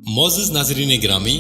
معزز ناظرین گرامی،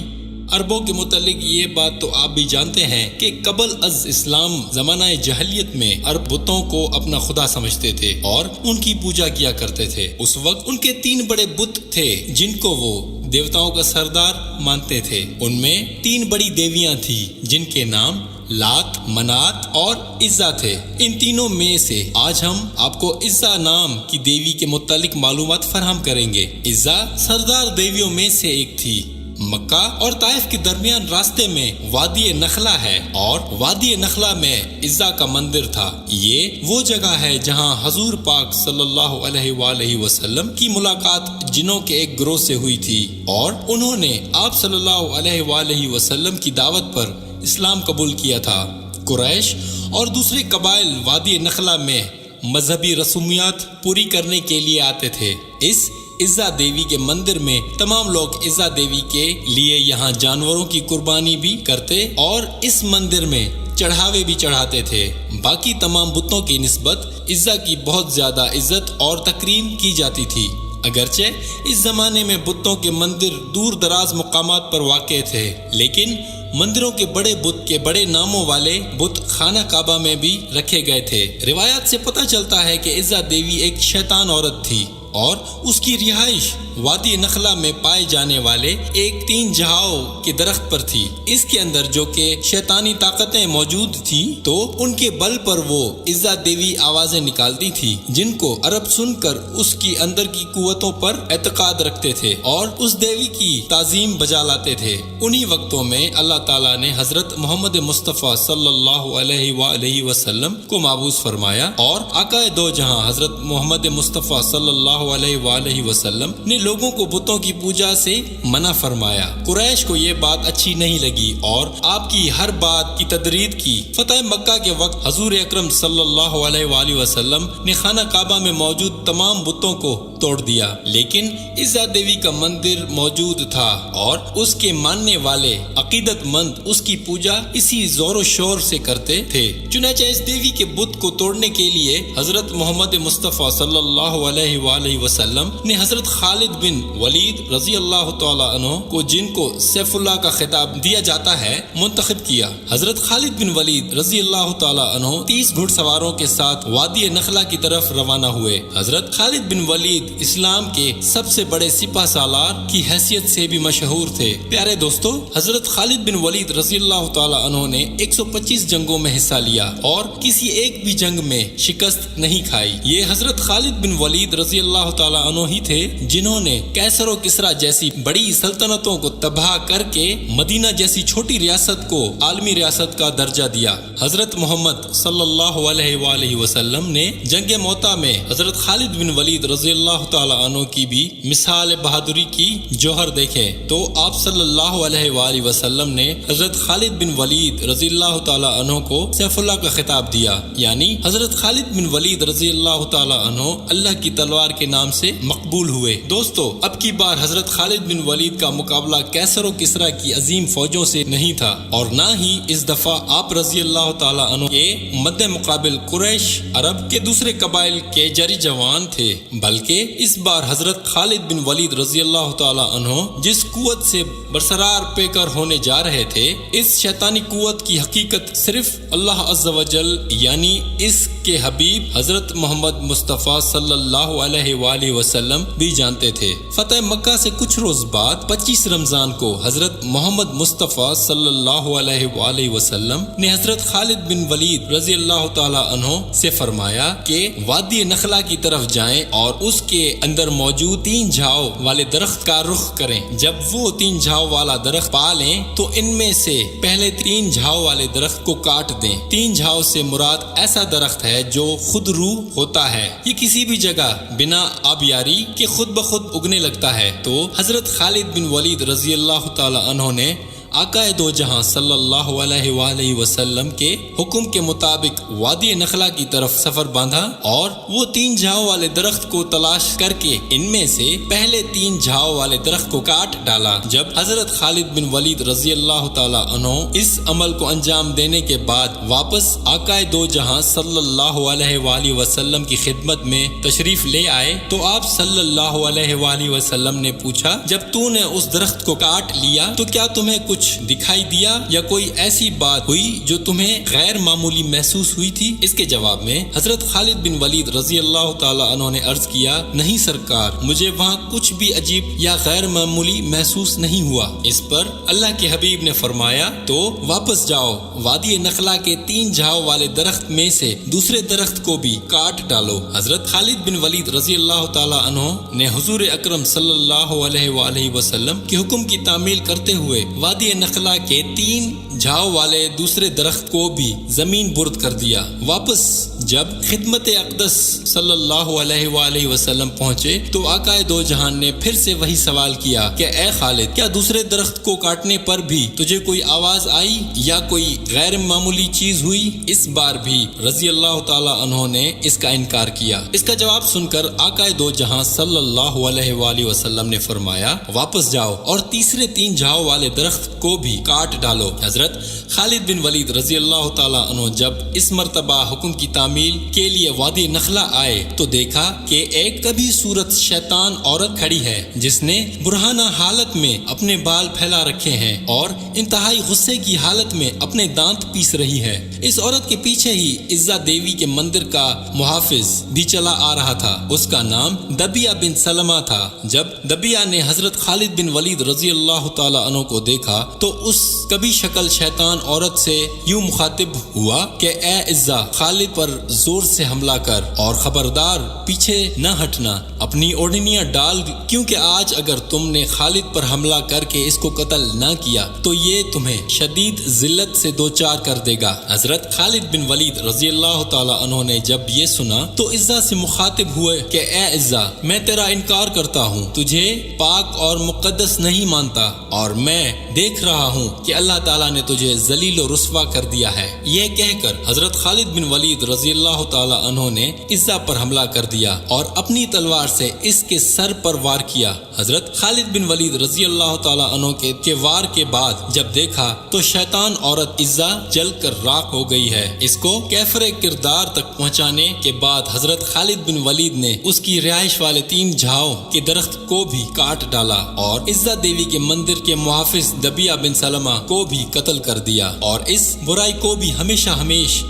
عربوں کے متعلق یہ بات تو آپ بھی جانتے ہیں کہ قبل از اسلام زمانہ جاہلیت میں عرب بتوں کو اپنا خدا سمجھتے تھے اور ان کی پوجا کیا کرتے تھے۔ اس وقت ان کے 3 بڑے بت تھے جن کو وہ دیوتاؤں کا سردار مانتے تھے۔ ان میں 3 بڑی دیویاں تھیں جن کے نام لات، منات اور عزا تھے۔ ان تینوں میں سے آج ہم آپ کو عزا نام کی دیوی کے متعلق معلومات فراہم کریں گے۔ عزا سردار دیویوں میں سے ایک تھی۔ مکہ اور طائف کے درمیان راستے میں وادی نخلا ہے اور وادی نخلا میں عزا کا مندر تھا۔ یہ وہ جگہ ہے جہاں حضور پاک صلی اللہ علیہ وآلہ وسلم کی ملاقات جنوں کے ایک گروہ سے ہوئی تھی اور انہوں نے آپ صلی اللہ علیہ وآلہ وسلم کی دعوت پر اسلام قبول کیا تھا۔ قریش اور دوسرے قبائل وادی نخلا میں مذہبی رسومیات پوری کرنے کے لیے آتے تھے۔ اس عزا دیوی کے مندر میں تمام لوگ عزا دیوی کے لیے یہاں جانوروں کی قربانی بھی کرتے اور اس مندر میں چڑھاوے بھی چڑھاتے تھے۔ باقی تمام بتوں کی نسبت عزا کی بہت زیادہ عزت اور تکریم کی جاتی تھی۔ اگرچہ اس زمانے میں بتوں کے مندر دور دراز مقامات پر واقع تھے، لیکن مندروں کے بڑے بت کے بڑے ناموں والے بت خانہ کعبہ میں بھی رکھے گئے تھے۔ روایات سے پتہ چلتا ہے کہ عزا دیوی ایک شیطان عورت تھی اور اس کی رہائش وادی نخلا میں پائے جانے والے ایک 3 جہاؤ کے درخت پر تھی۔ اس کے اندر جو کہ شیطانی طاقتیں موجود تھیں تو ان کے بل پر وہ عزا دیوی آوازیں نکالتی تھی جن کو عرب سن کر اس کی اندر کی قوتوں پر اعتقاد رکھتے تھے اور اس دیوی کی تعظیم بجا لاتے تھے۔ انہی وقتوں میں اللہ تعالیٰ نے حضرت محمد مصطفیٰ صلی اللہ علیہ وآلہ وسلم کو مبعوث فرمایا اور آقائے دو جہاں حضرت محمد مصطفیٰ صلی اللہ علیہ وآلہ وسلم نے لوگوں کو بتوں کی پوجا سے منع فرمایا۔ قریش کو یہ بات اچھی نہیں لگی اور آپ کی ہر بات کی تردید کی۔ فتح مکہ کے وقت حضور اکرم صلی اللہ علیہ وآلہ وسلم نے خانہ کعبہ میں موجود تمام بتوں کو توڑ دیا، لیکن عزا دیوی کا مندر موجود تھا اور اس کے ماننے والے عقیدت مند اس کی پوجا اسی زور و شور سے کرتے تھے۔ چنانچہ اس دیوی کے بت کو توڑنے کے لیے حضرت محمد مصطفیٰ صلی اللہ علیہ وآلہ وسلم نے حضرت خالد بن ولید رضی اللہ تعالی عنہ کو، جن کو سیف اللہ کا خطاب دیا جاتا ہے، منتخب کیا۔ حضرت خالد بن ولید رضی اللہ تعالی عنہ 30 گھڑ سواروں کے ساتھ وادی نخلا کی طرف روانہ ہوئے۔ حضرت خالد بن ولید اسلام کے سب سے بڑے سپہ سالار کی حیثیت سے بھی مشہور تھے۔ پیارے دوستو، حضرت خالد بن ولید رضی اللہ تعالی عنہ نے 125 جنگوں میں حصہ لیا اور کسی ایک بھی جنگ میں شکست نہیں کھائی۔ یہ حضرت خالد بن ولید رضی اللہ تعالی عنہ ہی تھے جنہوں نے کیسر و کسریٰ جیسی بڑی سلطنتوں کو تباہ کر کے مدینہ جیسی چھوٹی ریاست کو عالمی ریاست کا درجہ دیا۔ حضرت محمد صلی اللہ علیہ وآلہ وسلم نے جنگ موطا میں حضرت خالد بن ولید رضی اللہ تعالی عنہ کی بھی مثال بہادری کی جوہر دیکھیں تو آپ صلی اللہ علیہ وآلہ وسلم نے حضرت خالد بن ولید رضی اللہ تعالی عنہ کو سیف اللہ کا خطاب دیا، یعنی حضرت خالد بن ولید رضی اللہ تعالی عنہ اللہ کی تلوار کے نام سے مقبول ہوئے۔ دوستو، اب کی بار حضرت خالد بن ولید کا مقابلہ کیسر و کسریٰ کی عظیم فوجوں سے نہیں تھا اور نہ ہی اس دفعہ آپ رضی اللہ تعالی عنہ کے مد مقابل قریش عرب کے دوسرے قبائل کے جری جوان تھے، بلکہ اس بار حضرت خالد بن ولید رضی اللہ تعالی عنہ جس قوت سے برسرار پیکر ہونے جا رہے تھے، اس شیطانی قوت کی حقیقت صرف اللہ عز و جل یعنی اس کے حبیب حضرت محمد مصطفیٰ صلی اللہ علیہ وآلہ وسلم بھی جانتے تھے۔ فتح مکہ سے کچھ روز بعد 25 رمضان کو حضرت محمد مصطفیٰ صلی اللہ علیہ وآلہ وسلم نے حضرت خالد بن ولید رضی اللہ تعالی عنہ سے فرمایا کہ وادی نخلا کی طرف جائیں اور اس کے اندر موجود 3 جھاؤ والے درخت کا رخ کریں۔ جب وہ 3 جھاؤ والا درخت پا لیں تو ان میں سے پہلے 3 جھاؤ والے درخت کو کاٹ دیں۔ 3 جھاؤ سے مراد ایسا درخت ہے جو خود روح ہوتا ہے، یہ کسی بھی جگہ بنا آبیاری کے خود بخود اگنے لگتا ہے۔ تو حضرت خالد بن ولید رضی اللہ تعالی عنہ نے آقا دو جہاں صلی اللہ علیہ وآلہ وسلم کے حکم کے مطابق وادی نخلا کی طرف سفر باندھا اور وہ 3 جھاؤ والے درخت کو تلاش کر کے ان میں سے پہلے 3 جھاؤ والے درخت کو کاٹ ڈالا۔ جب حضرت خالد بن ولید رضی اللہ تعالی عنہ اس عمل کو انجام دینے کے بعد واپس آقا دو جہاں صلی اللہ علیہ وآلہ وسلم کی خدمت میں تشریف لے آئے تو آپ صلی اللہ علیہ وآلہ وسلم نے پوچھا، جب تو نے اس درخت کو کاٹ لیا تو کیا تمہیں کچھ دکھائی دیا یا کوئی ایسی بات ہوئی جو تمہیں غیر معمولی محسوس ہوئی تھی؟ اس کے جواب میں حضرت خالد بن ولید رضی اللہ تعالی عنہ نے عرض کیا، نہیں سرکار، مجھے وہاں کچھ بھی عجیب یا غیر معمولی محسوس نہیں ہوا۔ اس پر اللہ کے حبیب نے فرمایا، تو واپس جاؤ، وادی نخلا کے 3 جھاؤ والے درخت میں سے دوسرے درخت کو بھی کاٹ ڈالو۔ حضرت خالد بن ولید رضی اللہ تعالی عنہ نے حضور اکرم صلی اللہ علیہ وآلہ وسلم کے حکم کی تعمیل کرتے ہوئے وادی نخلا کے 3 جھاؤ والے دوسرے درخت کو بھی زمین برد کر دیا۔ واپس جب خدمت اقدس صلی اللہ علیہ وآلہ وسلم پہنچے تو آقا دو جہان نے پھر سے وہی سوال کیا کہ اے خالد، کیا دوسرے درخت کو کاٹنے پر بھی تجھے کوئی آواز آئی یا کوئی غیر معمولی چیز ہوئی؟ اس بار بھی رضی اللہ تعالی عنہ نے اس کا انکار کیا۔ اس کا جواب سن کر آقا دو جہاں صلی اللہ علیہ وآلہ وسلم نے فرمایا، واپس جاؤ اور تیسرے 3 جھاؤ والے درخت کو بھی کاٹ ڈالو۔ حضرت خالد بن ولید رضی اللہ تعالی عنہ جب اس مرتبہ حکم کی تعمیل کے لیے وادی نخلا آئے تو دیکھا کہ ایک کبھی صورت شیطان عورت کھڑی ہے جس نے برہنہ حالت میں اپنے بال پھیلا رکھے ہیں اور انتہائی غصے کی حالت میں اپنے دانت پیس رہی ہے۔ اس عورت کے پیچھے ہی عزا دیوی کے مندر کا محافظ بھی چلا آ رہا تھا، اس کا نام دبیہ بن سلمہ تھا۔ جب دبیہ نے حضرت خالد بن ولید رضی اللہ تعالی عنہ کو دیکھا تو اس کبھی شکل شیطان عورت سے یوں مخاطب ہوا کہ اے عزا، خالد پر زور سے حملہ کر اور خبردار پیچھے نہ ہٹنا، اپنی اوڑھنیاں ڈال، کیونکہ آج اگر تم نے خالد پر حملہ کر کے اس کو قتل نہ کیا تو یہ تمہیں شدید ذلت سے دوچار کر دے گا۔ حضرت خالد بن ولید رضی اللہ تعالی عنہ نے جب یہ سنا تو عزا سے مخاطب ہوئے کہ اے عزا، میں تیرا انکار کرتا ہوں، تجھے پاک اور مقدس نہیں مانتا، اور میں دیکھ رہا ہوں کہ اللہ تعالیٰ نے تجھے ذلیل و رسوا کر دیا ہے۔ یہ کہہ کر حضرت خالد بن ولید رضی اللہ تعالی عنہ نے عزا پر حملہ کر دیا اور اپنی تلوار سے اس کے سر پر وار کیا۔ حضرت خالد بن ولید رضی اللہ تعالی عنہ کے وار کے بعد جب دیکھا تو شیطان عورت عزا جل کر راکھ ہو گئی ہے۔ اس کو کیفر کردار تک پہنچانے کے بعد حضرت خالد بن ولید نے اس کی رہائش والے 3 جھاؤ کے درخت کو بھی کاٹ ڈالا اور عزا دیوی کے مندر کے محافظ دبیہ بن سلمہ کو بھی قتل کر دیا اور اس برائی کو بھی ہمیشہ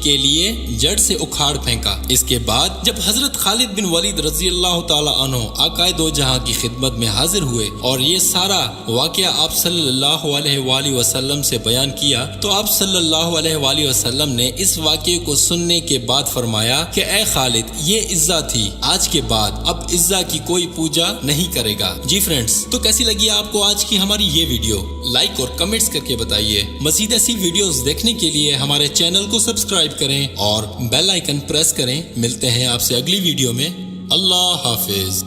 کے لیے جڑ سے اکھاڑ پھینکا۔ اس کے بعد جب حضرت خالد بن ولید رضی اللہ تعالی عنہ آقا دو جہاں کی خدمت میں حاضر ہوئے اور یہ سارا واقعہ آپ صلی اللہ علیہ وآلہ وسلم سے بیان کیا تو آپ صلی اللہ علیہ وآلہ وسلم نے اس واقعے کو سننے کے بعد فرمایا کہ اے خالد، یہ عزا تھی، آج کے بعد اب عزا کی کوئی پوجا نہیں کرے گا۔ جی فرینڈز، تو کیسی لگی آپ کو آج کی ہماری یہ ویڈیو؟ لائک اور کمنٹس کر کے بتائیے۔ مزید ایسی ویڈیوز دیکھنے کے لیے ہمارے چینل کو سبسکرائب کریں اور بیل آئیکن پریس کریں۔ ملتے ہیں آپ سے اگلی ویڈیو میں۔ اللہ حافظ۔